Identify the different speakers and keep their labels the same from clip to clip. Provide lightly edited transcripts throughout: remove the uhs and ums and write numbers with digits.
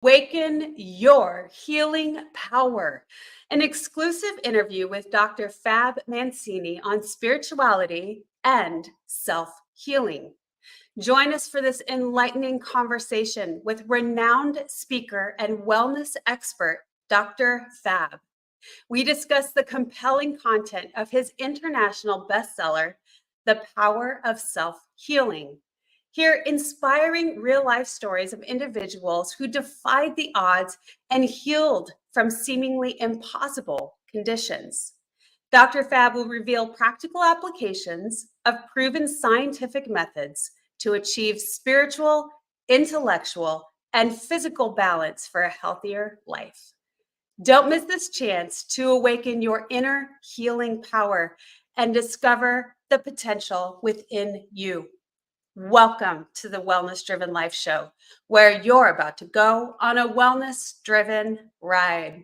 Speaker 1: Awaken your healing power. An exclusive interview with Dr. Fab Mancini on spirituality and self healing. Join us for this enlightening conversation with renowned speaker and wellness expert, Dr. Fab. We discuss the compelling content of his international bestseller, The Power of Self Healing. Hear inspiring real life stories of individuals who defied the odds and healed from seemingly impossible conditions. Dr. Fab will reveal practical applications of proven scientific methods to achieve spiritual, intellectual, and physical balance for a healthier life. Don't miss this chance to awaken your inner healing power and discover the potential within you. Welcome to the Wellness Driven Life Show, where you're about to go on a wellness driven ride.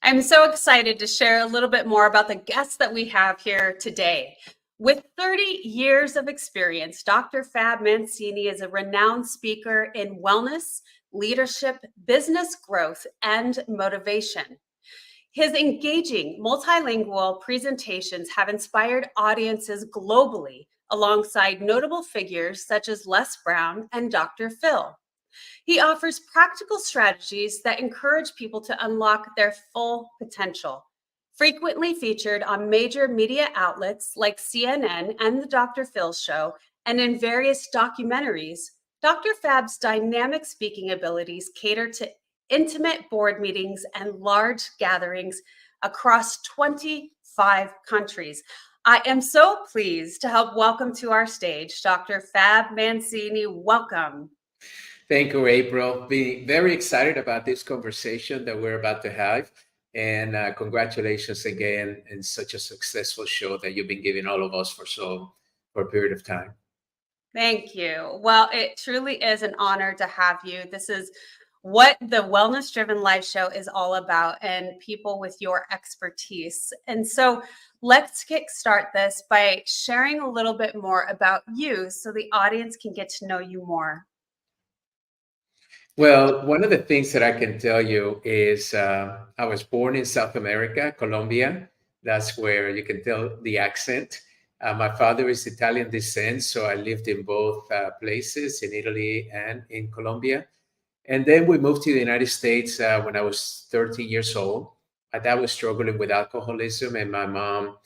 Speaker 1: I'm so excited to share a little bit more about the guests that we have here today. With 30 years of experience, Dr. Fab Mancini is a renowned speaker in wellness, leadership, business growth, and motivation. His engaging multilingual presentations have inspired audiences globally alongside notable figures such as Les Brown and Dr. Phil. He offers practical strategies that encourage people to unlock their full potential. Frequently featured on major media outlets like CNN and The Dr. Phil Show, and in various documentaries, Dr. Fab's dynamic speaking abilities cater to intimate board meetings and large gatherings across 25 countries. I am so pleased to help welcome to our stage Dr. Fab Mancini. Welcome.
Speaker 2: Thank you, April. Being very excited about this conversation that we're about to have. And congratulations again in such a successful show that you've been giving all of us for a period of time.
Speaker 1: Thank you. Well, it truly is an honor to have you. This is what the Wellness Driven Life Show is all about, and people with your expertise. And so let's kickstart this by sharing a little bit more about you so the audience can get to know you more.
Speaker 2: Well, one of the things that I can tell you is I was born in South America, Colombia. That's where you can tell the accent. My father is Italian descent, so I lived in both places, in Italy and in Colombia. And then we moved to the United States when I was 13 years old. My dad was struggling with alcoholism, and my mom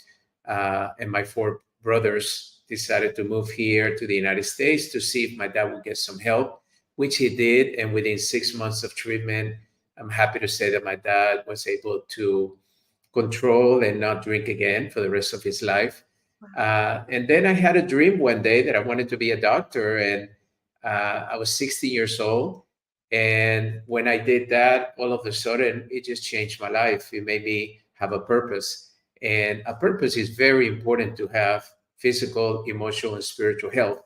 Speaker 2: and my four brothers decided to move here to the United States to see if my dad would get some help, which he did. And within 6 months of treatment, I'm happy to say that my dad was able to control and not drink again for the rest of his life. And then I had a dream one day that I wanted to be a doctor, and I was 60 years old. And when I did that, all of a sudden, it just changed my life. It made me have a purpose. And a purpose is very important to have physical, emotional, and spiritual health.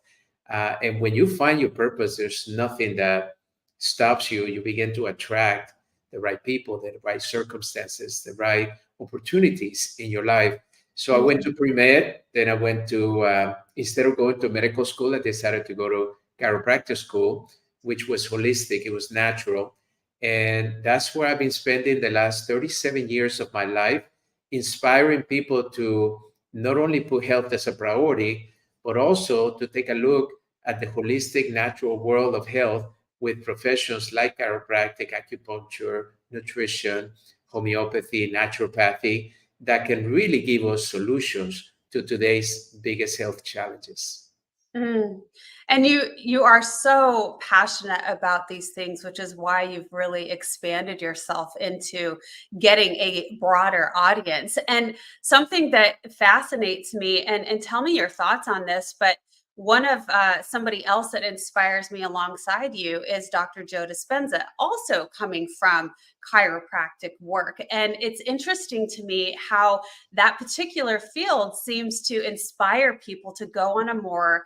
Speaker 2: And when you find your purpose, there's nothing that stops you. You begin to attract the right people, the right circumstances, the right opportunities in your life. So I went to pre-med, then I went to, instead of going to medical school, I decided to go to chiropractic school, which was holistic, it was natural. And that's where I've been spending the last 37 years of my life, inspiring people to not only put health as a priority, but also to take a look at the holistic, natural world of health with professions like chiropractic, acupuncture, nutrition, homeopathy, naturopathy, that can really give us solutions to today's biggest health challenges.
Speaker 1: Mm. And you are so passionate about these things, which is why you've really expanded yourself into getting a broader audience. And something that fascinates me, and tell me your thoughts on this, but One of somebody else that inspires me alongside you is Dr. Joe Dispenza, also coming from chiropractic work. And it's interesting to me how that particular field seems to inspire people to go on a more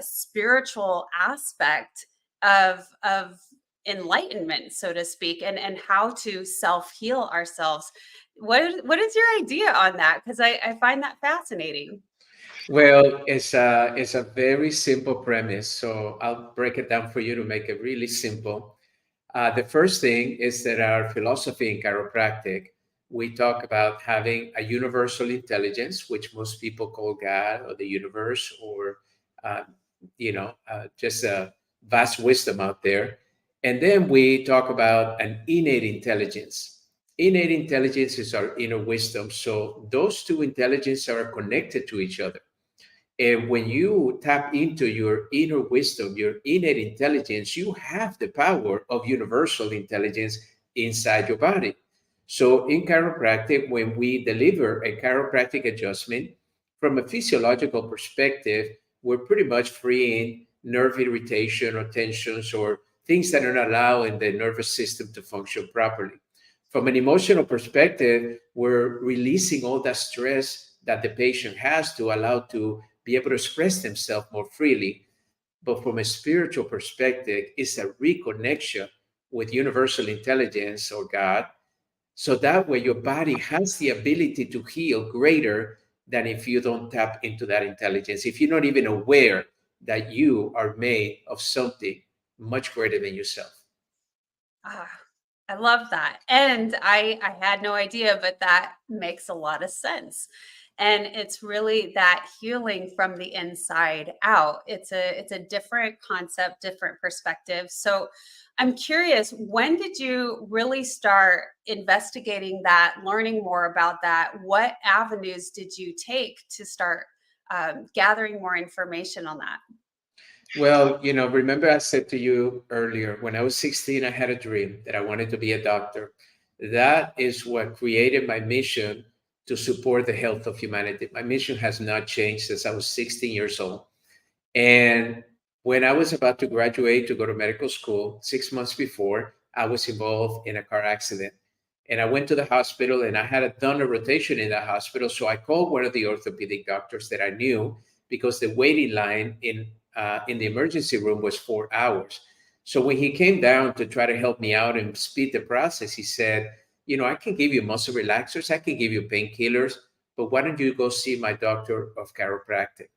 Speaker 1: spiritual aspect of enlightenment, so to speak, and how to self-heal ourselves. What is your idea on that? Because I find that fascinating.
Speaker 2: Well, it's a very simple premise. So I'll break it down for you to make it really simple. The first thing is that our philosophy in chiropractic, we talk about having a universal intelligence, which most people call God or the universe, or uh, just a vast wisdom out there. And then we talk about an innate intelligence. Innate intelligence is our inner wisdom. So those two intelligences are connected to each other. And when you tap into your inner wisdom, your innate intelligence, you have the power of universal intelligence inside your body. So in chiropractic, when we deliver a chiropractic adjustment, from a physiological perspective, we're pretty much freeing nerve irritation or tensions or things that are not allowing the nervous system to function properly. From an emotional perspective, we're releasing all that stress that the patient has to allow to be able to express themselves more freely. But from a spiritual perspective, it's a reconnection with universal intelligence or God. So that way, your body has the ability to heal greater than if you don't tap into that intelligence, if you're not even aware that you are made of something much greater than yourself.
Speaker 1: Ah, I love that. And I had no idea, but that makes a lot of sense. And it's really that healing from the inside out. It's a different concept, different perspective. So I'm curious, when did you really start investigating that, learning more about that? What avenues did you take to start gathering more information on that?
Speaker 2: Well, remember I said to you earlier, when I was 16, I had a dream that I wanted to be a doctor. That is what created my mission to support the health of humanity. My mission has not changed since I was 16 years old. And when I was about to graduate to go to medical school, 6 months before, I was involved in a car accident. And I went to the hospital and I had done a rotation in that hospital. So I called one of the orthopedic doctors that I knew because the waiting line in the emergency room was 4 hours. So when he came down to try to help me out and speed the process, he said, I can give you muscle relaxers, I can give you painkillers, but why don't you go see my doctor of chiropractic?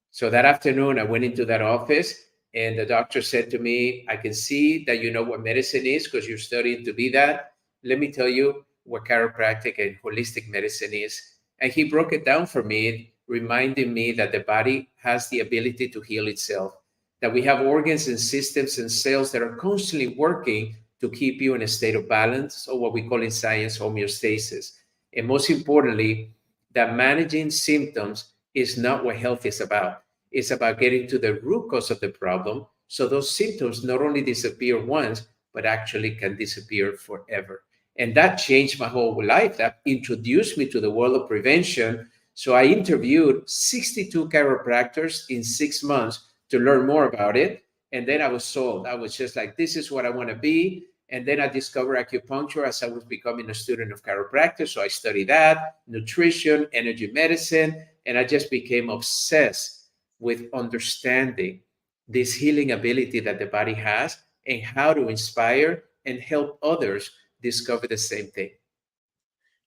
Speaker 2: So that afternoon, I went into that office, and the doctor said to me, I can see that you know what medicine is because you're studying to be that. Let me tell you what chiropractic and holistic medicine is. And he broke it down for me, reminding me that the body has the ability to heal itself, that we have organs and systems and cells that are constantly working to keep you in a state of balance, or what we call in science homeostasis. And most importantly, that managing symptoms is not what health is about. It's about getting to the root cause of the problem. So those symptoms not only disappear once, but actually can disappear forever. And that changed my whole life. That introduced me to the world of prevention. So I interviewed 62 chiropractors in 6 months to learn more about it. And then I was sold. I was just like, this is what I want to be. And then I discovered acupuncture as I was becoming a student of chiropractic. So I studied that, nutrition, energy medicine, and I just became obsessed with understanding this healing ability that the body has and how to inspire and help others discover the same thing.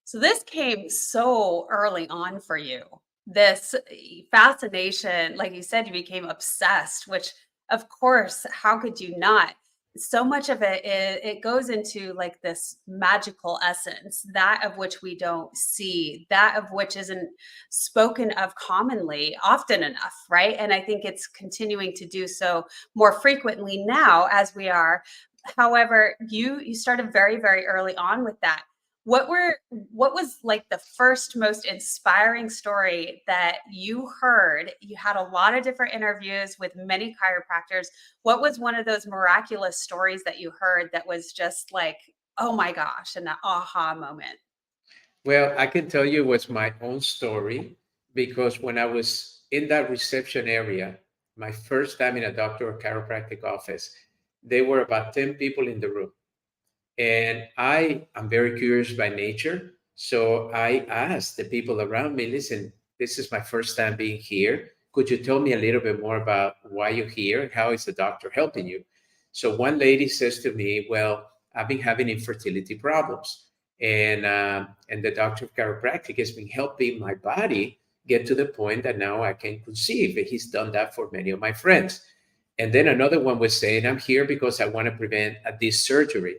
Speaker 1: So this came so early on for you. This fascination, like you said, you became obsessed, which of course, how could you not? So much of it goes into like this magical essence, that of which we don't see, that of which isn't spoken of commonly often enough, right? And I think it's continuing to do so more frequently now as we are. However, you started very early on with that. What was like the first most inspiring story that you heard? You had a lot of different interviews with many chiropractors. What was one of those miraculous stories that you heard that was just like, oh my gosh, and that aha moment?
Speaker 2: Well, I can tell you it was my own story because when I was in that reception area, my first time in a doctor or chiropractic office, there were about 10 people in the room. And I am very curious by nature. So I asked the people around me, listen, this is my first time being here. Could you tell me a little bit more about why you're here? How is the doctor helping you? So one lady says to me, well, I've been having infertility problems. And the doctor of chiropractic has been helping my body get to the point that now I can conceive. And he's done that for many of my friends. And then another one was saying, I'm here because I want to prevent this surgery.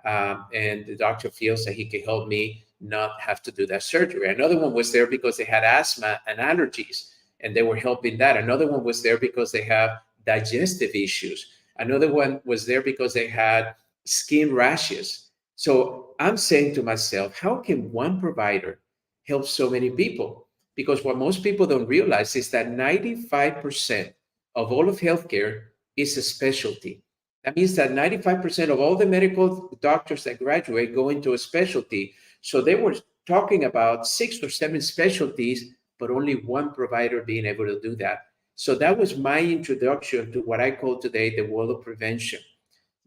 Speaker 2: And the doctor feels that he can help me not have to do that surgery. Another one was there because they had asthma and allergies, and they were helping that. Another one was there because they have digestive issues. Another one was there because they had skin rashes. So I'm saying to myself, how can one provider help so many people? Because what most people don't realize is that 95% of all of healthcare is a specialty. That means that 95% of all the medical doctors that graduate go into a specialty. So they were talking about 6 or 7 specialties, but only one provider being able to do that. So that was my introduction to what I call today the world of prevention.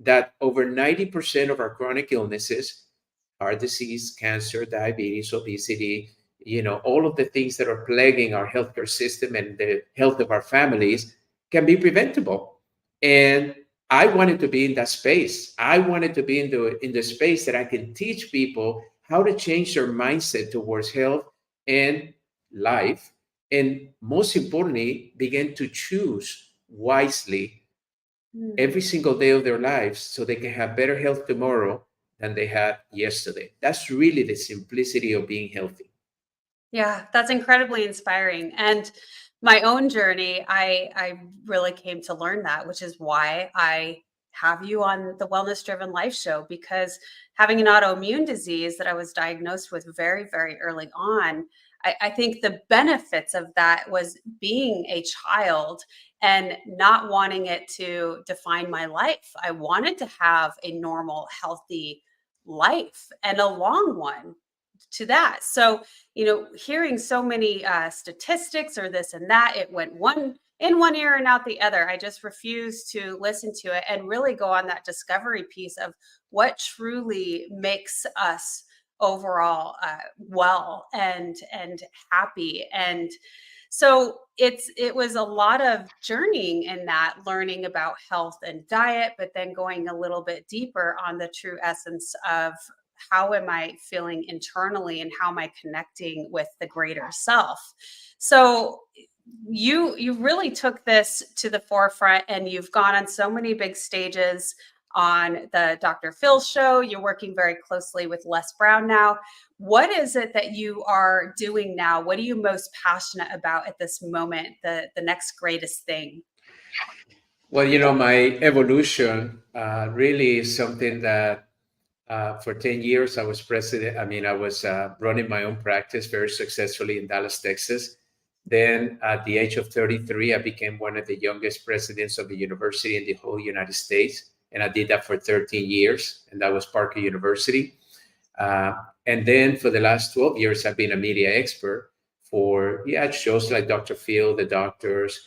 Speaker 2: That over 90% of our chronic illnesses, heart disease, cancer, diabetes, obesity, all of the things that are plaguing our healthcare system and the health of our families can be preventable. And I wanted to be in that space. I wanted to be in the space that I can teach people how to change their mindset towards health and life. And most importantly, begin to choose wisely
Speaker 1: Mm.
Speaker 2: every single day of their lives so they can have better health tomorrow than they had yesterday. That's really the simplicity of being healthy.
Speaker 1: Yeah, that's incredibly inspiring. And my own journey, I really came to learn that, which is why I have you on the Wellness Driven Life Show, because having an autoimmune disease that I was diagnosed with very, very early on, I think the benefits of that was being a child and not wanting it to define my life. I wanted to have a normal, healthy life and a long one to that. So, hearing so many statistics or this and that, it went one in one ear and out the other. I just refused to listen to it and really go on that discovery piece of what truly makes us overall well and happy. And so it was a lot of journeying in that, learning about health and diet, but then going a little bit deeper on the true essence of how am I feeling internally and how am I connecting with the greater self. So you really took this to the forefront, and you've gone on so many big stages on the Dr. Phil show. You're working very closely with Les Brown now. What is it that you are doing now? What are you most passionate about at this moment? The next greatest thing?
Speaker 2: Well, my evolution really is something that for 10 years I was president. I mean, I was running my own practice very successfully in Dallas, Texas. Then at the age of 33, I became one of the youngest presidents of the university in the whole United States. And I did that for 13 years, and that was Parker University. Uh, and then for the last 12 years, I've been a media expert for shows like Dr. Phil, The Doctors,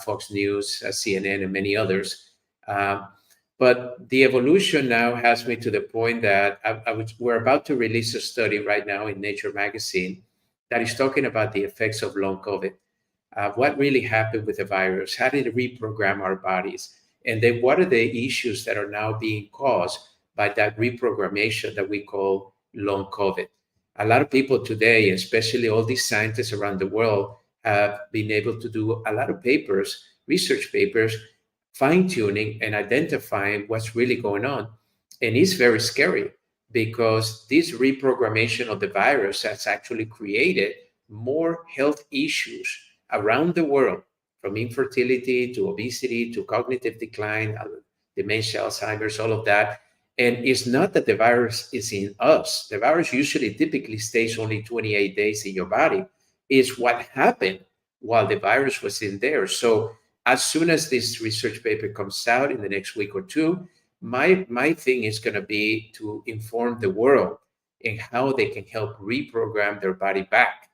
Speaker 2: Fox News, CNN, and many others. But the evolution now has me to the point that we're about to release a study right now in Nature magazine that is talking about the effects of long COVID. What really happened with the virus? How did it reprogram our bodies? And then what are the issues that are now being caused by that reprogrammation that we call long COVID? A lot of people today, especially all these scientists around the world, have been able to do a lot of papers, research papers, fine tuning and identifying what's really going on. And it's very scary because this reprogrammation of the virus has actually created more health issues around the world, from infertility to obesity to cognitive decline, dementia, Alzheimer's, all of that. And it's not that the virus is in us. The virus usually typically stays only 28 days in your body. It's what happened while the virus was in there. So as soon as this research paper comes out in the next week or two, my thing is going to be to inform the world in how they can help reprogram their body back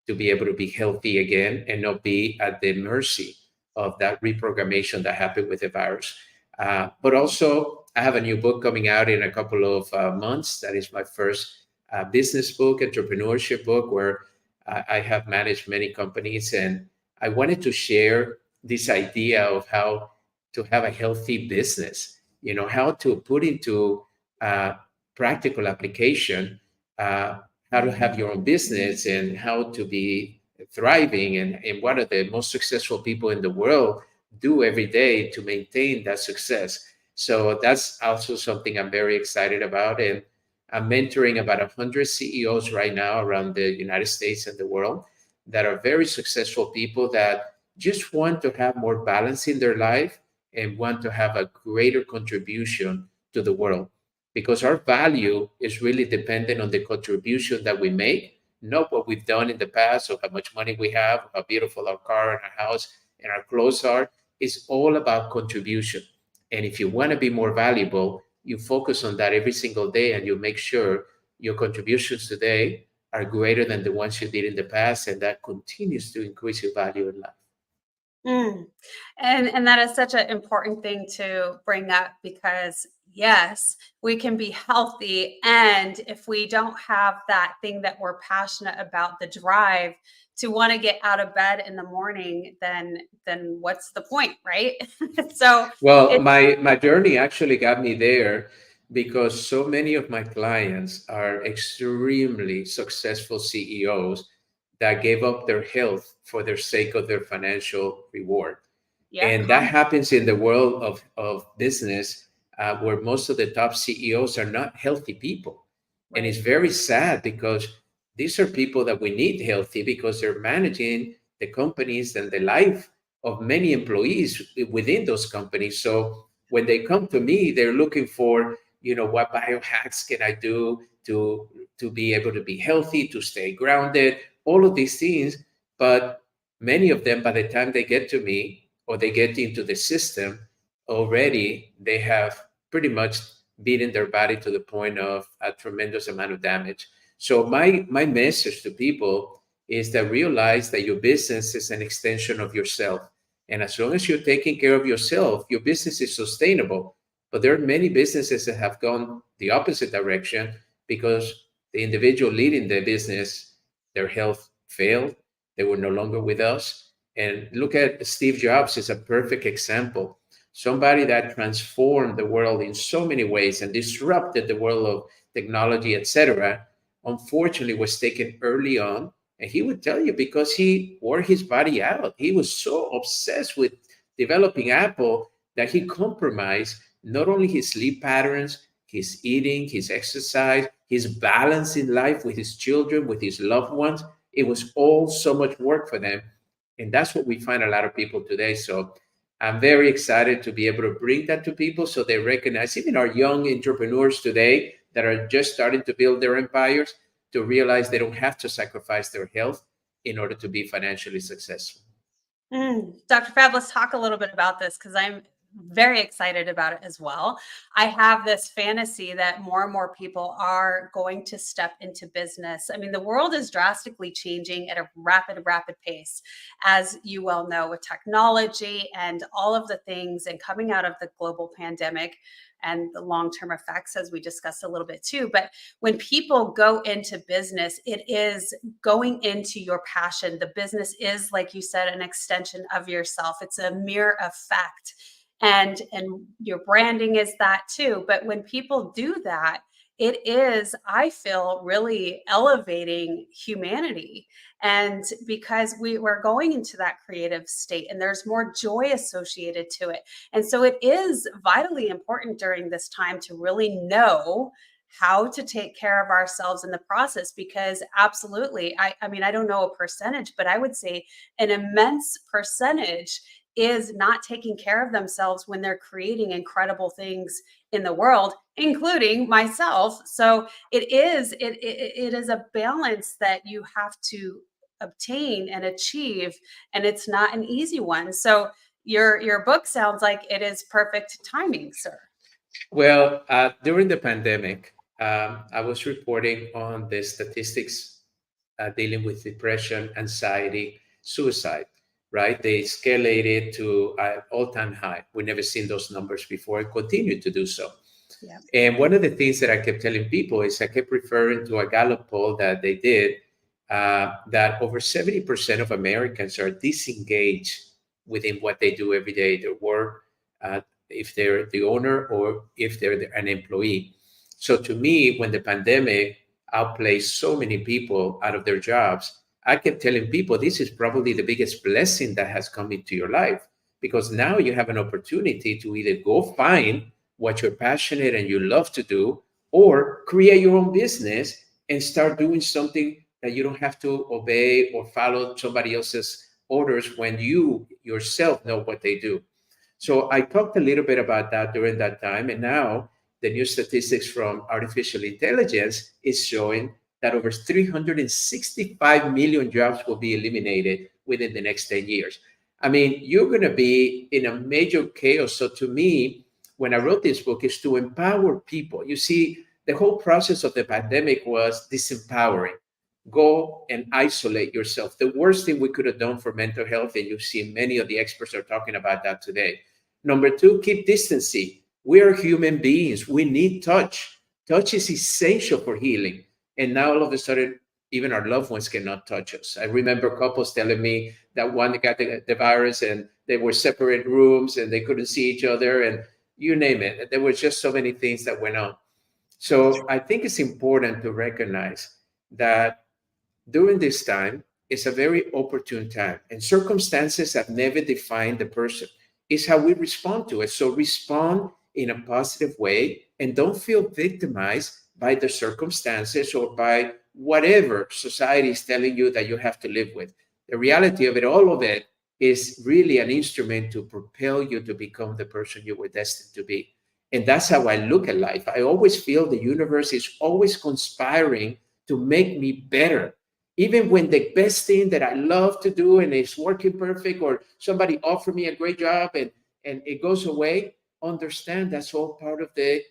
Speaker 2: to be able to be healthy again and not be at the mercy of that reprogrammation that happened with the virus. But also, I have a new book coming out in a couple of months. That is my first business book, entrepreneurship book, where I have managed many companies. And I wanted to share this idea of how to have a healthy business, how to put into uh, practical application uh, how to have your own business and how to be thriving, and what are the most successful people in the world do every day to maintain that success. So that's also something I'm very excited about. And I'm mentoring about 100 CEOs right now around the United States and the world that are very successful people that just want to have more balance in their life and want to have a greater contribution to the world, because our value is really dependent on the contribution that we make, not what we've done in the past or how much money we have, how beautiful our car and our house and our clothes are. It's all about contribution. And if you want to be more valuable, you focus on that every single day and you make sure your contributions today are greater than the ones you did in the past. And that continues to increase your value in life.
Speaker 1: Mm. And that is such an important thing to bring up, because yes, we can be healthy, and if we don't have that thing that we're passionate about, the drive to want to get out of bed in the morning, then what's the point, right? So
Speaker 2: Well,
Speaker 1: it
Speaker 2: my journey actually got me there because so many of my clients are extremely successful CEOs that gave up their health for the sake of their financial reward.
Speaker 1: yeah,
Speaker 2: And that happens in the world of business, where most of the top CEOs are not healthy people. And it's
Speaker 1: right.
Speaker 2: very sad because these are people that we need healthy because they're managing the companies and the life of many employees within those companies. So when they come to me, they're looking for, what biohacks can I do to be able to be healthy, to stay grounded, all of these things. But many of them, by the time they get to me or they get into the system, already they have pretty much beaten their body to the point of a tremendous amount of damage. So my message to people is that realize that your business is an extension of yourself. And as long as you're taking care of yourself, your business is sustainable. But there are many businesses that have gone the opposite direction because the individual leading the business, their health failed. They were no longer with us. And look at Steve Jobs is a perfect example. Somebody that transformed the world in so many ways and disrupted the world of technology, etc. Unfortunately, was taken early on. And he would tell you because he wore his body out. He was so obsessed with developing Apple that he compromised not only his sleep patterns, his eating, his exercise, his balance in life with his children, with his loved ones. It was all so much work for them. And that's what we find a lot of people today. So I'm very excited to be able to bring that to people so they recognize, even our young entrepreneurs today that are just starting to build their empires, to realize they don't have to sacrifice their health in order to be financially successful.
Speaker 1: Dr. Fab, let's talk a little bit about this, because I'm very excited about it as well. I have this fantasy that more and more people are going to step into business. I mean, the world is drastically changing at a rapid, rapid pace, as you well know, with technology and all of the things, and coming out of the global pandemic and the long-term effects, as we discussed a little bit too. But when people go into business, it is going into your passion. The business is, like you said, an extension of yourself. It's a mirror effect. And your branding is that too. But when people do that, it is, I feel, really elevating humanity. And because we're going into that creative state and there's more joy associated to it. And so it is vitally important during this time to really know how to take care of ourselves in the process, because absolutely, I mean, I don't know a percentage, but I would say an immense percentage is not taking care of themselves when they're creating incredible things in the world, including myself. So it is a balance that you have to obtain and achieve, and it's not an easy one. So your book sounds like it is perfect timing, sir.
Speaker 2: Well, during the pandemic, I was reporting on the statistics dealing with depression, anxiety, suicide. right? They escalated to an all-time high. We've never seen those numbers before and continue to do so.
Speaker 1: Yeah.
Speaker 2: And one of the things that I kept telling people is I kept referring to a Gallup poll that they did, that over 70% of Americans are disengaged within what they do every day, their work, if they're the owner or if they're an employee. So to me, when the pandemic outplaced so many people out of their jobs, I kept telling people this is probably the biggest blessing that has come into your life, because now you have an opportunity to either go find what you're passionate and you love to do, or create your own business and start doing something that you don't have to obey or follow somebody else's orders when you yourself know what they do. So I talked a little bit about that during that time. And now the new statistics from artificial intelligence is showing that over 365 million jobs will be eliminated within the next 10 years. I mean, you're going to be in a major chaos. So to me, when I wrote this book, is to empower people. You see, the whole process of the pandemic was disempowering. Go and isolate yourself. The worst thing we could have done for mental health, and you see many of the experts are talking about that today. Number two, keep distancing. We are human beings. We need touch. Touch is essential for healing. And now all of a sudden, even our loved ones cannot touch us. I remember couples telling me that one got the virus and they were separate rooms and they couldn't see each other, and you name it. There were just so many things that went on. So I think it's important to recognize that during this time, it's a very opportune time, and circumstances have never defined the person. It's how we respond to it. So respond in a positive way and don't feel victimized by the circumstances or by whatever society is telling you that you have to live with. The reality of it, all of it, is really an instrument to propel you to become the person you were destined to be. And that's how I look at life. I always feel the universe is always conspiring to make me better. Even when the best thing that I love to do and it's working perfect, or somebody offered me a great job and it goes away, understand that's all part of the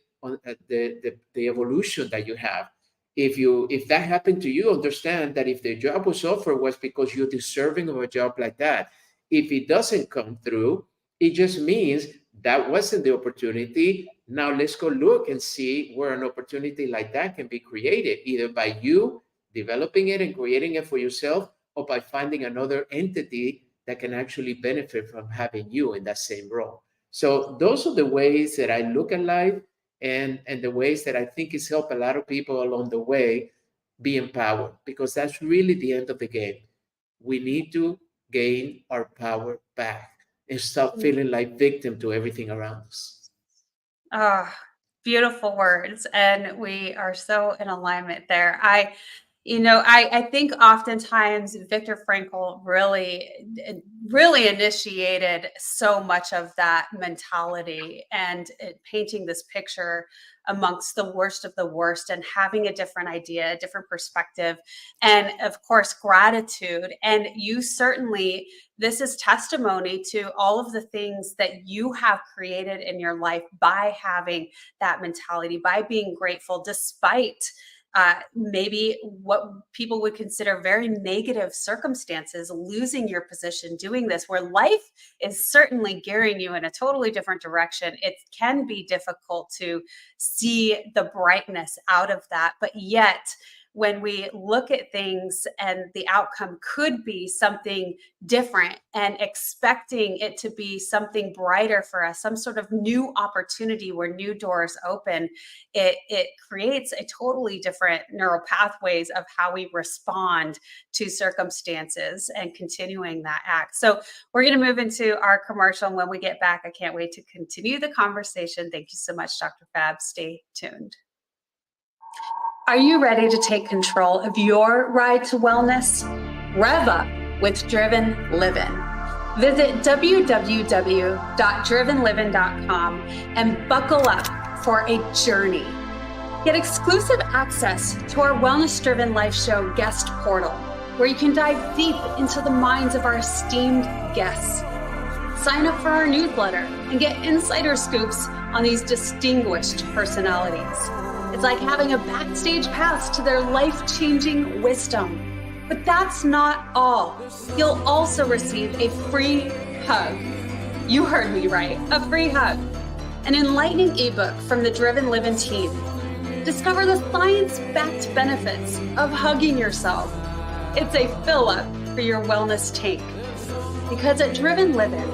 Speaker 2: evolution that you have. If that happened to you, understand that if the job was offered was because you're deserving of a job like that. If it doesn't come through, it just means that wasn't the opportunity. Now let's go look and see where an opportunity like that can be created, either by you developing it and creating it for yourself, or by finding another entity that can actually benefit from having you in that same role. So those are the ways that I look at life, and the ways that I think has helped a lot of people along the way be empowered, because that's really the end of the game. We need to gain our power back and stop feeling like victim to everything around us.
Speaker 1: Ah, beautiful words. And we are so in alignment there. I think oftentimes Viktor Frankl really initiated so much of that mentality and painting this picture amongst the worst of the worst and having a different idea, a different perspective, and of course, gratitude. And you certainly, this is testimony to all of the things that you have created in your life by having that mentality, by being grateful, despite maybe what people would consider very negative circumstances, losing your position, doing this, where life is certainly gearing you in a totally different direction. It can be difficult to see the brightness out of that, but yet when we look at things and the outcome could be something different and expecting it to be something brighter for us, some sort of new opportunity where new doors open, it creates a totally different neural pathways of how we respond to circumstances and continuing that act. So we're going to move into our commercial. And when we get back, I can't wait to continue the conversation. Thank you so much, Dr. Fab. Stay tuned. Are you ready to take control of your ride to wellness? Rev up with Driven Living. Visit www.drivenliving.com and buckle up for a journey. Get exclusive access to our Wellness Driven Life Show guest portal, where you can dive deep into the minds of our esteemed guests. Sign up for our newsletter and get insider scoops on these distinguished personalities. It's like having a backstage pass to their life-changing wisdom. But that's not all. You'll also receive a free hug. You heard me right, a free hug. An enlightening ebook from the Driven Living team. Discover the science-backed benefits of hugging yourself. It's a fill-up for your wellness tank. Because at Driven Living,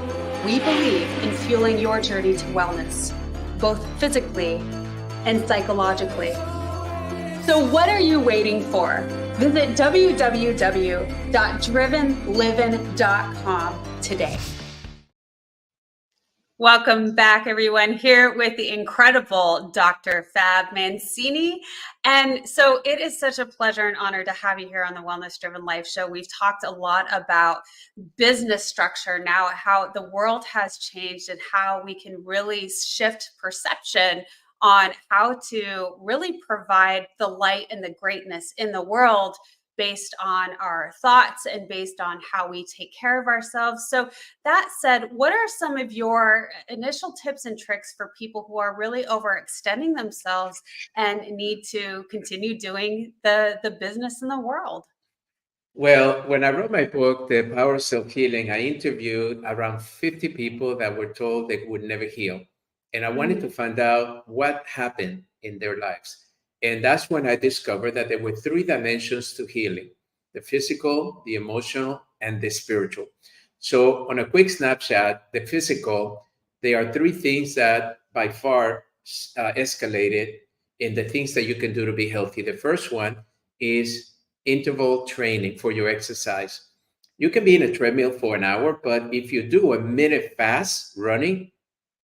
Speaker 1: we believe in fueling your journey to wellness, both physically and psychologically. So what are you waiting for? Visit www.drivenliving.com today. Welcome back, everyone, here with the incredible Dr. Fab Mancini. And so it is such a pleasure and honor to have you here on the Wellness Driven Life Show. We've talked a lot about business structure now, how the world has changed and how we can really shift perception on how to really provide the light and the greatness in the world based on our thoughts and based on how we take care of ourselves. So that said, what are some of your initial tips and tricks for people who are really overextending themselves and need to continue doing the business in the world?
Speaker 2: Well, when I wrote my book, The Power of Self-Healing, I interviewed around 50 people that were told they would never heal. And I wanted to find out what happened in their lives. And that's when I discovered that there were three dimensions to healing: the physical, the emotional, and the spiritual. So, on a quick snapshot, the physical, there are three things that by far escalated in the things that you can do to be healthy. The first one is interval training for your exercise. You can be in a treadmill for an hour, but if you do a minute fast running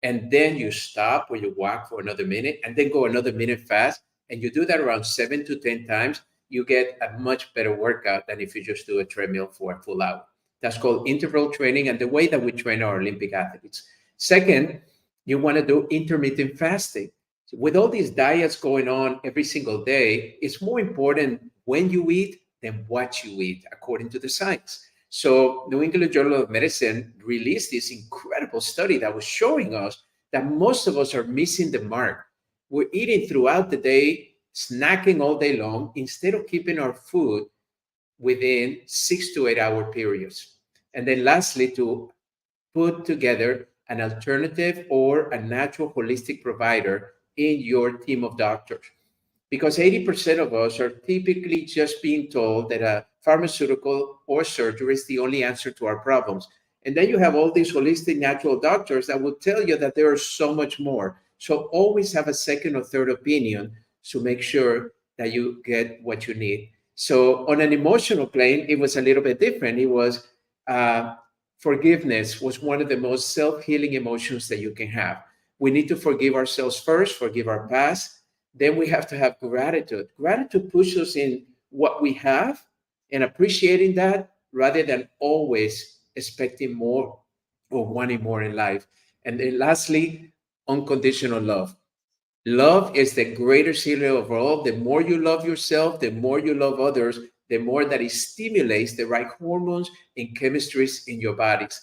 Speaker 2: and then you stop or you walk for another minute and then go another minute fast, and you do that around 7 to 10 times, you get a much better workout than if you just do a treadmill for a full hour. That's called interval training, and the way that we train our Olympic athletes. Second, you want to do intermittent fasting. With all these diets going on every single day, it's more important when you eat than what you eat, according to the science. So New England Journal of Medicine released this incredible study that was showing us that most of us are missing the mark. We're eating throughout the day, snacking all day long, instead of keeping our food within 6 to 8 hour periods. And then lastly, to put together an alternative or a natural holistic provider in your team of doctors. Because 80% of us are typically just being told that a pharmaceutical or surgery is the only answer to our problems. And then you have all these holistic natural doctors that will tell you that there is so much more. So always have a second or third opinion to make sure that you get what you need. So on an emotional plane, it was a little bit different. It was forgiveness was one of the most self-healing emotions that you can have. We need to forgive ourselves first, forgive our past. Then we have to have gratitude. Gratitude pushes us in what we have and appreciating that rather than always expecting more or wanting more in life. And then lastly, unconditional love. Love is the greatest healer of all. The more you love yourself, the more you love others, the more that it stimulates the right hormones and chemistries in your bodies.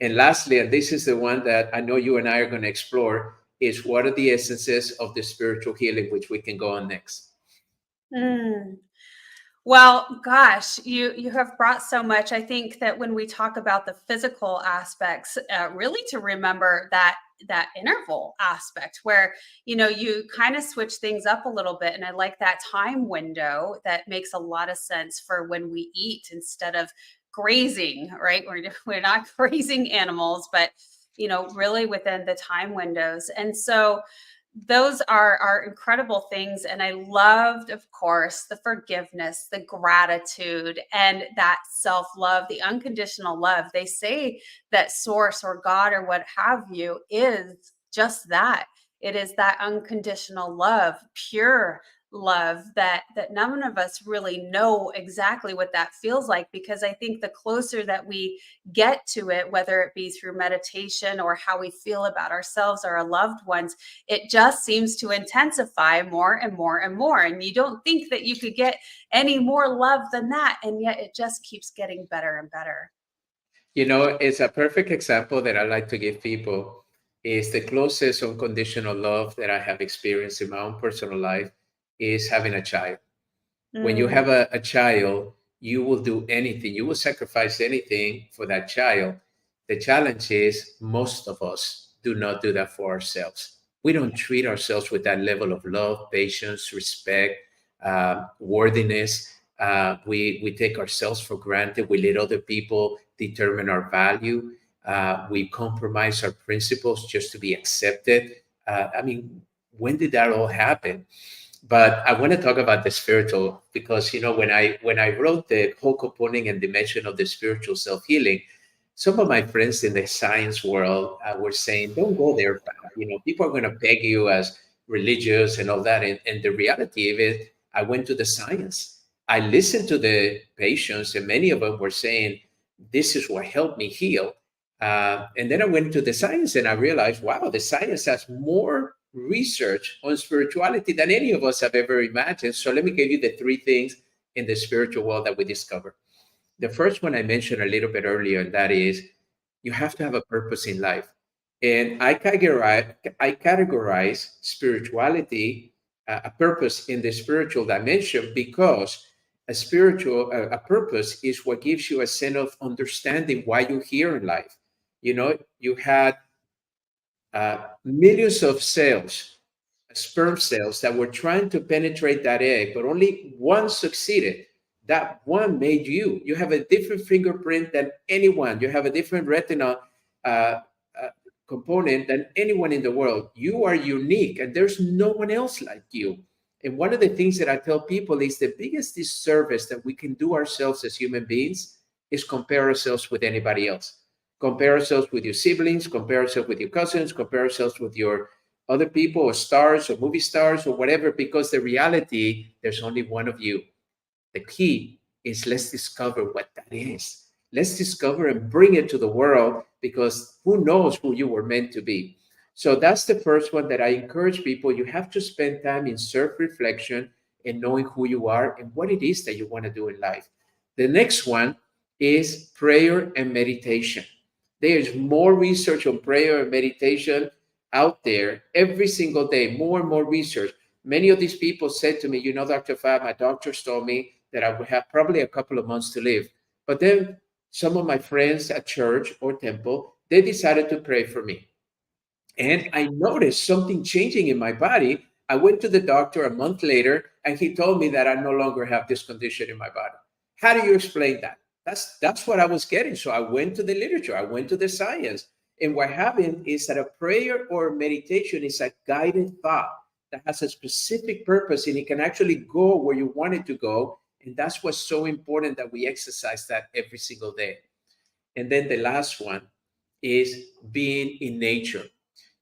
Speaker 2: And lastly, and this is the one that I know you and I are going to explore, is what are the essences of the spiritual healing, which we can go on next.
Speaker 1: Mm. Well, gosh, you have brought so much. I think that when we talk about the physical aspects, really to remember that interval aspect where you kind of switch things up a little bit, and I like that time window. That makes a lot of sense for when we eat instead of grazing, right? We're not grazing animals, but really within the time windows. And so those are incredible things. And I loved, of course, the forgiveness, the gratitude, and that self-love, the unconditional love. They say that source or God or what have you is just that. It is that unconditional love, pure love that none of us really know exactly what that feels like, because I think the closer that we get to it, whether it be through meditation or how we feel about ourselves or our loved ones, it just seems to intensify more and more and more. And you don't think that you could get any more love than that. And yet it just keeps getting better and better.
Speaker 2: It's a perfect example that I like to give people is the closest unconditional love that I have experienced in my own personal life is having a child. When you have
Speaker 1: Mm,
Speaker 2: a child, you will do anything, you will sacrifice anything for that child. The challenge is most of us do not do that for ourselves. We don't treat ourselves with that level of love, patience, respect, worthiness. We take ourselves for granted. We let other people determine our value. We compromise our principles just to be accepted. I mean, when did that all happen? But I want to talk about the spiritual because when I wrote the whole component and dimension of the spiritual self healing, some of my friends in the science world were saying, "Don't go there, Fab. People are going to peg you as religious and all that." And the reality of it, I went to the science. I listened to the patients, and many of them were saying, "This is what helped me heal." And then I went to the science and I realized, wow, the science has more research on spirituality than any of us have ever imagined. So let me give you the three things in the spiritual world that we discover. The first one I mentioned a little bit earlier, and that is you have to have a purpose in life. And I categorize spirituality, a purpose in the spiritual dimension, because a purpose is what gives you a sense of understanding why you're here in life. You had millions of cells, sperm cells, that were trying to penetrate that egg, but only one succeeded. That one made you. You have a different fingerprint than anyone. You have a different retinal uh, uh, component than anyone in the world. You are unique, and there's no one else like you. And one of the things that I tell people is the biggest disservice that we can do ourselves as human beings is compare ourselves with anybody else. Compare ourselves with your siblings, compare ourselves with your cousins, compare ourselves with your other people or stars or movie stars or whatever, because the reality, there's only one of you. The key is let's discover what that is. Let's discover and bring it to the world, because who knows who you were meant to be. So that's the first one that I encourage people. You have to spend time in self-reflection and knowing who you are and what it is that you want to do in life. The next one is prayer and meditation. There's more research on prayer and meditation out there every single day, more and more research. Many of these people said to me, Dr. Fab, my doctors told me that I would have probably a couple of months to live. But then some of my friends at church or temple, they decided to pray for me. And I noticed something changing in my body. I went to the doctor a month later, and he told me that I no longer have this condition in my body. How do you explain that? That's what I was getting. So I went to the literature, I went to the science. And what happened is that a prayer or meditation is a guided thought that has a specific purpose, and it can actually go where you want it to go. And that's what's so important, that we exercise that every single day. And then the last one is being in nature.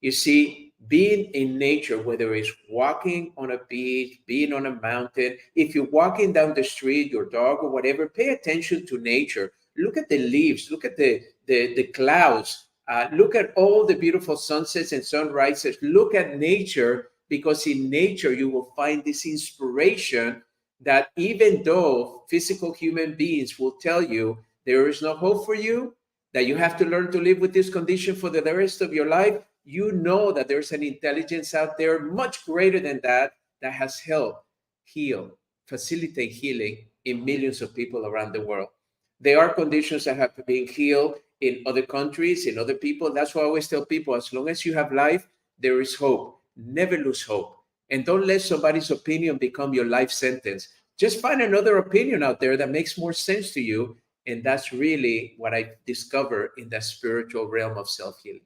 Speaker 2: You see, being in nature, whether it's walking on a beach, being on a mountain, if you're walking down the street, your dog or whatever, pay attention to nature. Look at the leaves, look at the clouds, look at all the beautiful sunsets and sunrises. Look at nature, because in nature you will find this inspiration that even though physical human beings will tell you there is no hope for you, that you have to learn to live with this condition for the rest of your life, you know that there's an intelligence out there much greater than that, that has helped heal, facilitate healing in millions of people around the world. There are conditions that have been healed in other countries, in other people. That's why I always tell people, as long as you have life, there is hope. Never lose hope. And don't let somebody's opinion become your life sentence. Just find another opinion out there that makes more sense to you. And that's really what I discover in the spiritual realm of self-healing.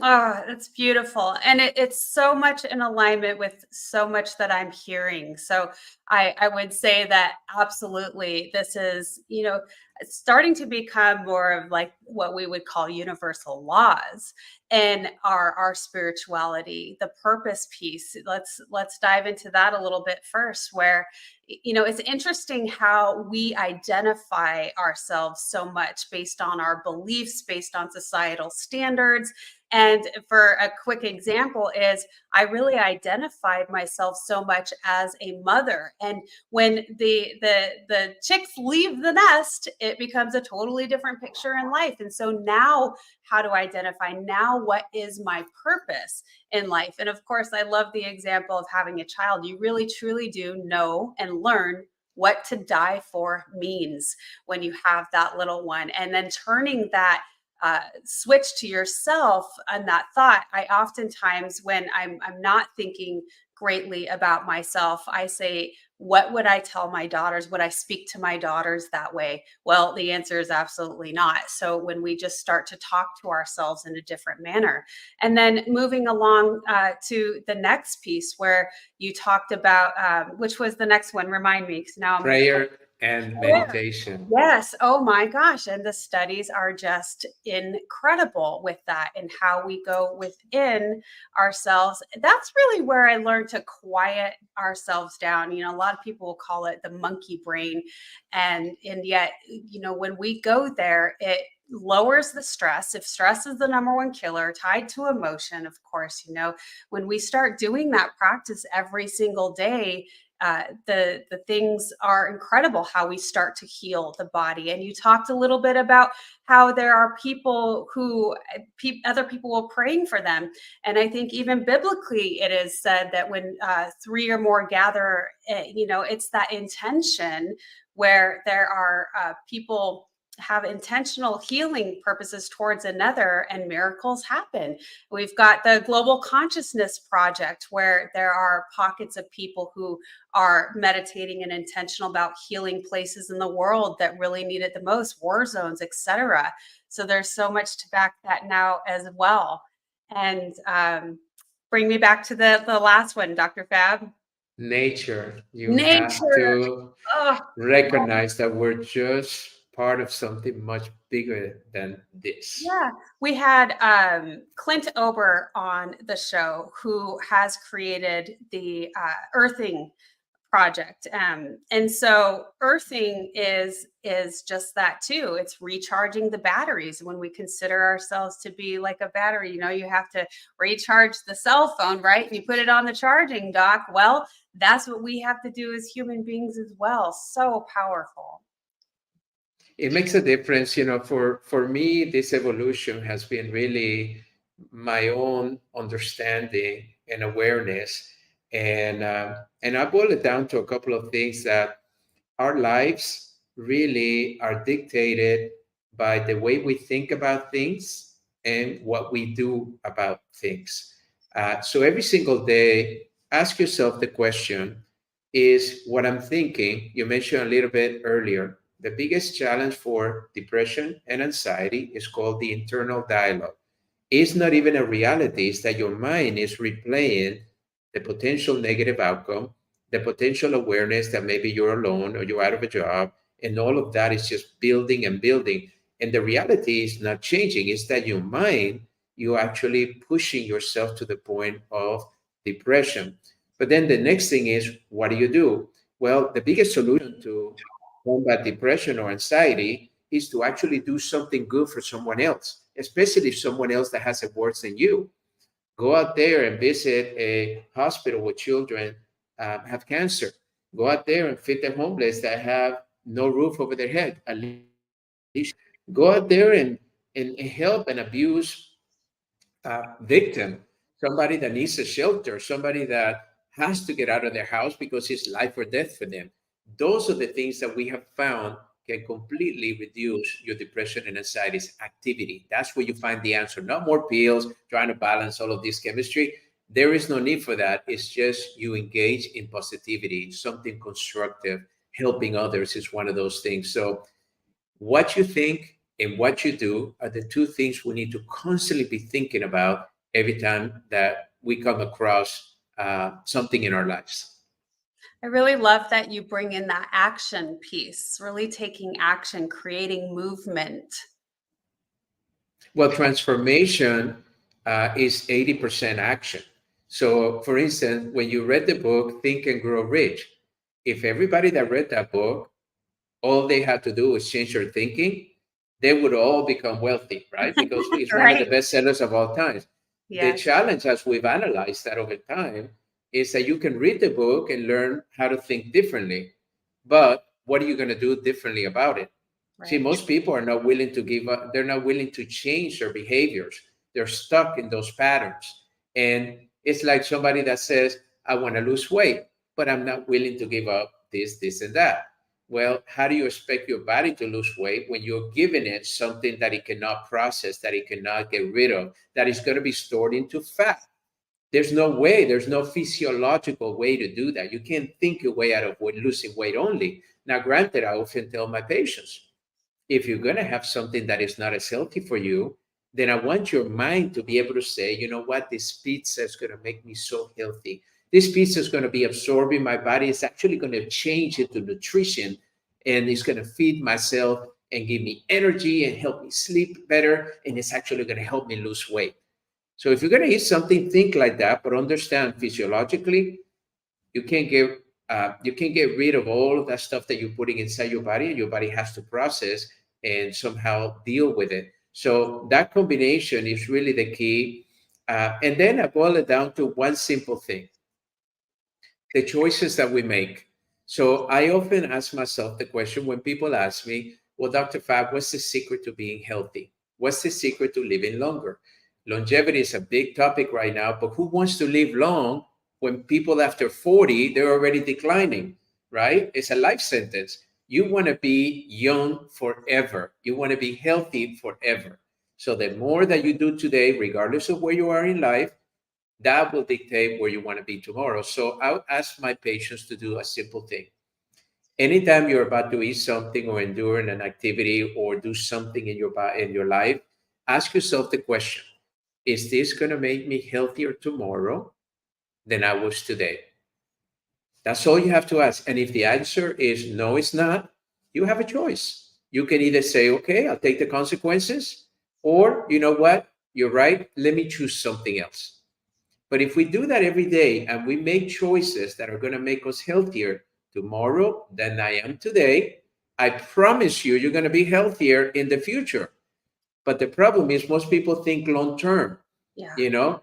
Speaker 1: Oh, that's beautiful. And it's so much in alignment with so much that I'm hearing. So I would say that absolutely this is, it's starting to become more of like what we would call universal laws in our spirituality, the purpose piece. Let's dive into that a little bit first, where it's interesting how we identify ourselves so much based on our beliefs, based on societal standards. And for a quick example is I really identified myself so much as a mother. And when the chicks leave the nest, it becomes a totally different picture in life. And so now, how to identify now what is my purpose in life? And of course, I love the example of having a child. You really truly do know and learn what to die for means when you have that little one, and then turning that switch to yourself and that thought. I oftentimes, when I'm not thinking greatly about myself, I say, what would I tell my daughters? Would I speak to my daughters that way? Well, the answer is absolutely not. So when we just start to talk to ourselves in a different manner, and then moving along to the next piece where you talked about, which was the next one? Remind me, because now I'm
Speaker 2: Prayer and meditation.
Speaker 1: Yes. Oh my gosh. And the studies are just incredible with that and how we go within ourselves. That's really where I learned to quiet ourselves down. You know, a lot of people will call it the monkey brain. And yet, you know, when we go there, it lowers the stress. If stress is the number one killer tied to emotion, of course, you know, when we start doing that practice every single day, the things are incredible how we start to heal the body. And you talked a little bit about how there are people who other people were praying for them, and I think even biblically it is said that when three or more gather, you know, it's that intention where there are people have intentional healing purposes towards another, and miracles happen. We've got the Global Consciousness Project, where there are pockets of people who are meditating and intentional about healing places in the world that really need it the most, war zones, etc. So there's so much to back that now as well. And bring me back to the last one, Dr. Fab.
Speaker 2: Nature. You have
Speaker 1: Nature.
Speaker 2: to
Speaker 1: Oh,
Speaker 2: recognize that we're just part of something much bigger than this.
Speaker 1: yeah, we had Clint Ober on the show, who has created the Earthing project, and so Earthing is just that too. It's recharging the batteries. When we consider ourselves to be like a battery, you know, you have to recharge the cell phone, right? You put it on the charging dock. Well, that's what we have to do as human beings as well. So powerful.
Speaker 2: It makes a difference, you know. For me, this evolution has been really my own understanding and awareness, and I boil it down to a couple of things: that our lives really are dictated by the way we think about things and what we do about things. So every single day, ask yourself the question: is what I'm thinking? You mentioned a little bit earlier, the biggest challenge for depression and anxiety is called the internal dialogue. It's not even a reality, it's that your mind is replaying the potential negative outcome, the potential awareness that maybe you're alone or you're out of a job, and all of that is just building and building. And the reality is not changing. It's that your mind, you're actually pushing yourself to the point of depression. But then the next thing is, what do you do? Well, the biggest solution to combat depression or anxiety is to actually do something good for someone else, especially if someone else that has it worse than you. Go out there and visit a hospital with children have cancer. Go out there and feed the homeless that have no roof over their head. At least go out there and help an abuse victim, somebody that needs a shelter, somebody that has to get out of their house because it's life or death for them. Those are the things that we have found can completely reduce your depression and anxiety's activity. That's where you find the answer. Not more pills, trying to balance all of this chemistry. There is no need for that. It's just you engage in positivity, something constructive. Helping others is one of those things. So what you think and what you do are the two things we need to constantly be thinking about every time that we come across something in our lives.
Speaker 1: I really love that you bring in that action piece, really taking action, creating movement.
Speaker 2: Well, transformation is 80% action. So, for instance, when you read the book Think and Grow Rich, if everybody that read that book, all they had to do was change their thinking, they would all become wealthy, right? Because it's one of the
Speaker 1: Right.
Speaker 2: best sellers of all time. The
Speaker 1: Yes.
Speaker 2: challenge, as we've analyzed that over time, is that you can read the book and learn how to think differently. But what are you going to do differently about it? See,
Speaker 1: Right.
Speaker 2: most people are not willing to give up, they're not willing to change their behaviors. They're stuck in those patterns. And it's like somebody that says, I want to lose weight, but I'm not willing to give up this, and that. Well, how do you expect your body to lose weight when you're giving it something that it cannot process, that it cannot get rid of, that is going to be stored into fat? There's no way, there's no physiological way to do that. You can't think your way out of losing weight only. Now, granted, I often tell my patients, if you're going to have something that is not as healthy for you, then I want your mind to be able to say, you know what, this pizza is going to make me so healthy. This pizza is going to be absorbing my body. It's actually going to change into nutrition, and it's going to feed myself and give me energy and help me sleep better. And it's actually going to help me lose weight. So if you're going to eat something, think like that, but understand physiologically, you can't get you can get rid of all of that stuff that you're putting inside your body. Your body has to process and somehow deal with it. So that combination is really the key. And then I boil it down to one simple thing: the choices that we make. So I often ask myself the question when people ask me, well, Dr. Fab, what's the secret to being healthy? What's the secret to living longer? Longevity is a big topic right now, but who wants to live long when people after 40, they're already declining, right? It's a life sentence. You want to be young forever. You want to be healthy forever. So the more that you do today, regardless of where you are in life, that will dictate where you want to be tomorrow. So I'll ask my patients to do a simple thing. Anytime you're about to eat something or endure an activity or do something in your life, ask yourself the question: is this going to make me healthier tomorrow than I was today? That's all you have to ask. And if the answer is no, it's not, you have a choice. You can either say, okay, I'll take the consequences, or you know what, you're right, let me choose something else. But if we do that every day and we make choices that are going to make us healthier tomorrow than I am today, I promise you, you're going to be healthier in the future. But the problem is most people think long term,
Speaker 1: Yeah.
Speaker 2: you know,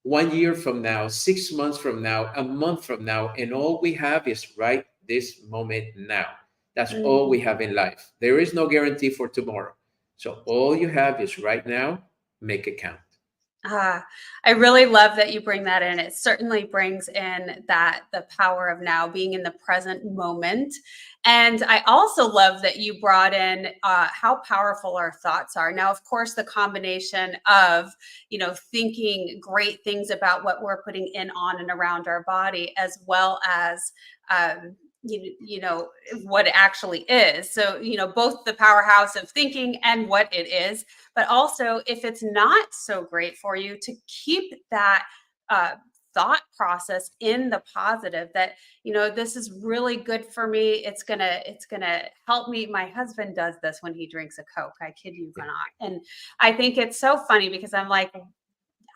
Speaker 2: 1 year from now, 6 months from now, a month from now, and all we have is right this moment now. That's all we have in life. There is no guarantee for tomorrow. So all you have is right now, make it count.
Speaker 1: I really love that you bring that in. It certainly brings in that the power of now, being in the present moment. And I also love that you brought in how powerful our thoughts are. Now, of course, the combination of, thinking great things about what we're putting in, on, and around our body, as well as what it actually is. So, both the powerhouse of thinking and what it is, but also if it's not so great for you, to keep that thought process in the positive, that this is really good for me. It's gonna help me. My husband does this when he drinks a Coke. I kid you not. And I think it's so funny because I'm like,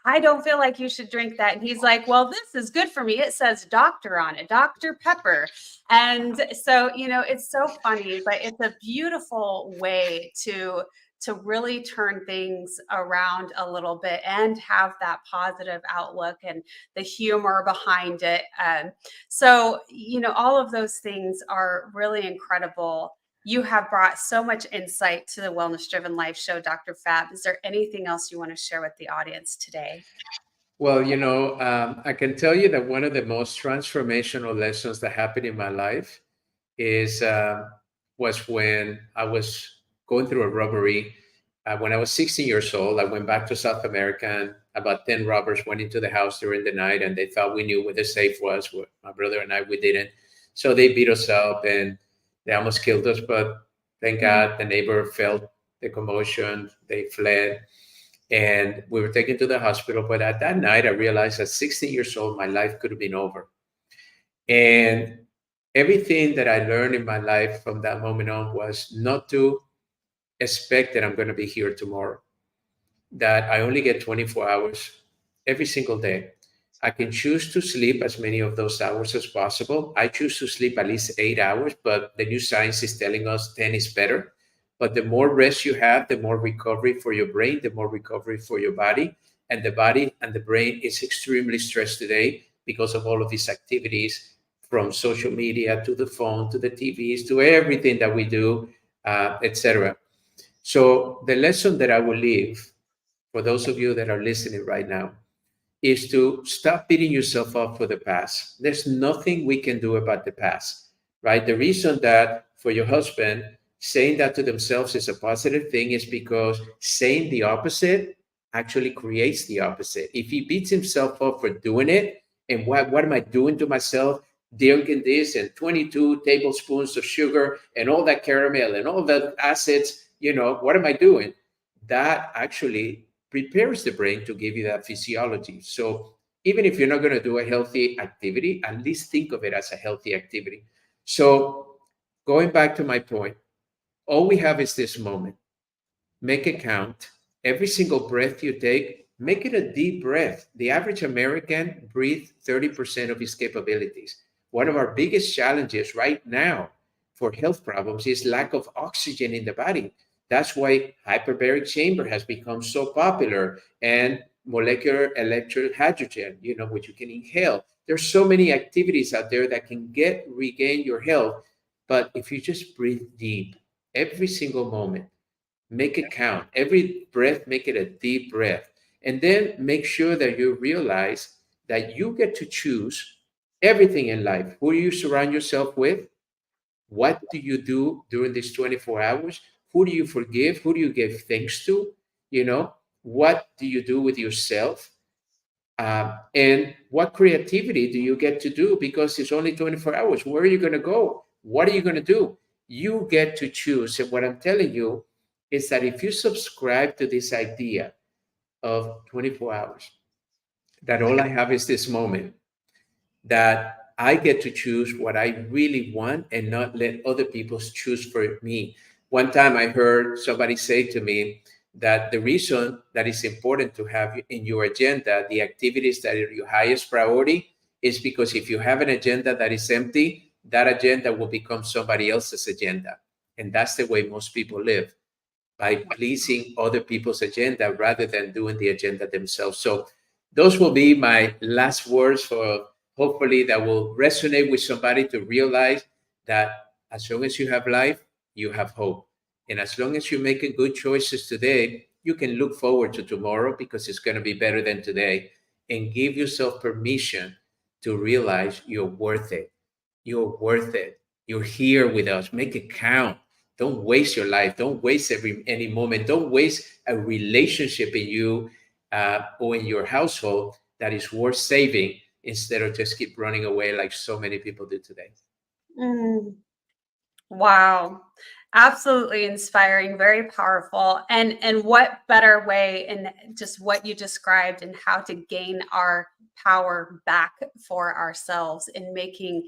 Speaker 1: I don't feel like you should drink that. And he's like, well, this is good for me. It says doctor on it, Dr. Pepper. And so, it's so funny, but it's a beautiful way to really turn things around a little bit and have that positive outlook and the humor behind it. So, all of those things are really incredible. You have brought so much insight to the Wellness Driven Life Show, Dr. Fab. Is there anything else you want to share with the audience today?
Speaker 2: Well, I can tell you that one of the most transformational lessons that happened in my life is was when I was going through a robbery. When I was 16 years old, I went back to South America, and about 10 robbers went into the house during the night, and they thought we knew where the safe was. My brother and I, we didn't. So they beat us up, and they almost killed us. But thank God the neighbor felt the commotion. They fled, and we were taken to the hospital. But at that night, I realized at 16 years old, my life could have been over. And everything that I learned in my life from that moment on was not to expect that I'm going to be here tomorrow, that I only get 24 hours every single day. I can choose to sleep as many of those hours as possible. I choose to sleep at least 8 hours, but the new science is telling us 10 is better. But the more rest you have, the more recovery for your brain, the more recovery for your body. And the body and the brain is extremely stressed today because of all of these activities, from social media to the phone to the TVs to everything that we do, etc. So the lesson that I will leave for those of you that are listening right now is to stop beating yourself up for the past. There's nothing we can do about the past. right? The reason that for your husband, saying that to themselves is a positive thing is because saying the opposite actually creates the opposite. If he beats himself up for doing it, and what am I doing to myself? Drinking this and 22 tablespoons of sugar and all that caramel and all the acids, what am I doing? That actually prepares the brain to give you that physiology. So even if you're not going to do a healthy activity, at least think of it as a healthy activity. So going back to my point, all we have is this moment. Make it count. Every single breath you take, make it a deep breath. The average American breathes 30% of his capabilities. One of our biggest challenges right now for health problems is lack of oxygen in the body. That's why hyperbaric chamber has become so popular, and molecular electric hydrogen, which you can inhale. There's so many activities out there that can regain your health. But if you just breathe deep every single moment, make it count. Every breath, make it a deep breath. And then make sure that you realize that you get to choose everything in life. Who do you surround yourself with? What do you do during these 24 hours? Who do you forgive? Who do you give thanks to? What do you do with yourself? And what creativity do you get to do? Because it's only 24 hours. Where are you going to go? What are you going to do? You get to choose. And what I'm telling you is that if you subscribe to this idea of 24 hours, that all I have is this moment, that I get to choose what I really want and not let other people choose for me. One time I heard somebody say to me that the reason that it's important to have in your agenda the activities that are your highest priority is because if you have an agenda that is empty, that agenda will become somebody else's agenda. And that's the way most people live, by pleasing other people's agenda rather than doing the agenda themselves. So those will be my last words, for hopefully that will resonate with somebody to realize that as long as you have life, you have hope. And as long as you're making good choices today, you can look forward to tomorrow because it's going to be better than today. And give yourself permission to realize you're worth it. You're worth it. You're here with us. Make it count. Don't waste your life. Don't waste any moment. Don't waste a relationship in you or in your household that is worth saving, instead of just keep running away like so many people do today.
Speaker 1: Mm. Wow. Absolutely inspiring, very powerful. And what better way in just what you described and how to gain our power back for ourselves in making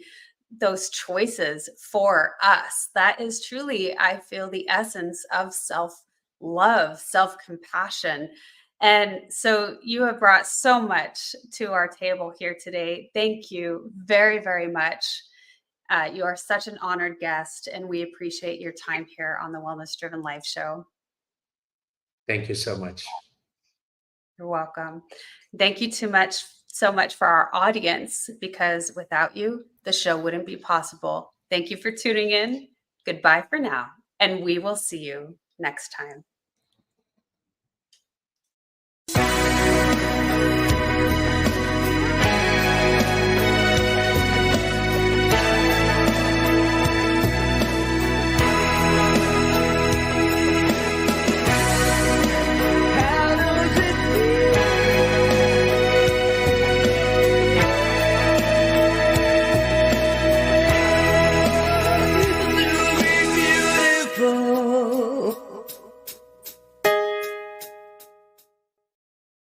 Speaker 1: those choices for us. That is truly, I feel, the essence of self-love, self-compassion. And so you have brought so much to our table here today. Thank you very, very much. You are such an honored guest, and we appreciate your time here on the Wellness Driven Life Show.
Speaker 2: Thank you so much.
Speaker 1: You're welcome. Thank you so much for our audience, because without you, the show wouldn't be possible. Thank you for tuning in. Goodbye for now, and we will see you next time.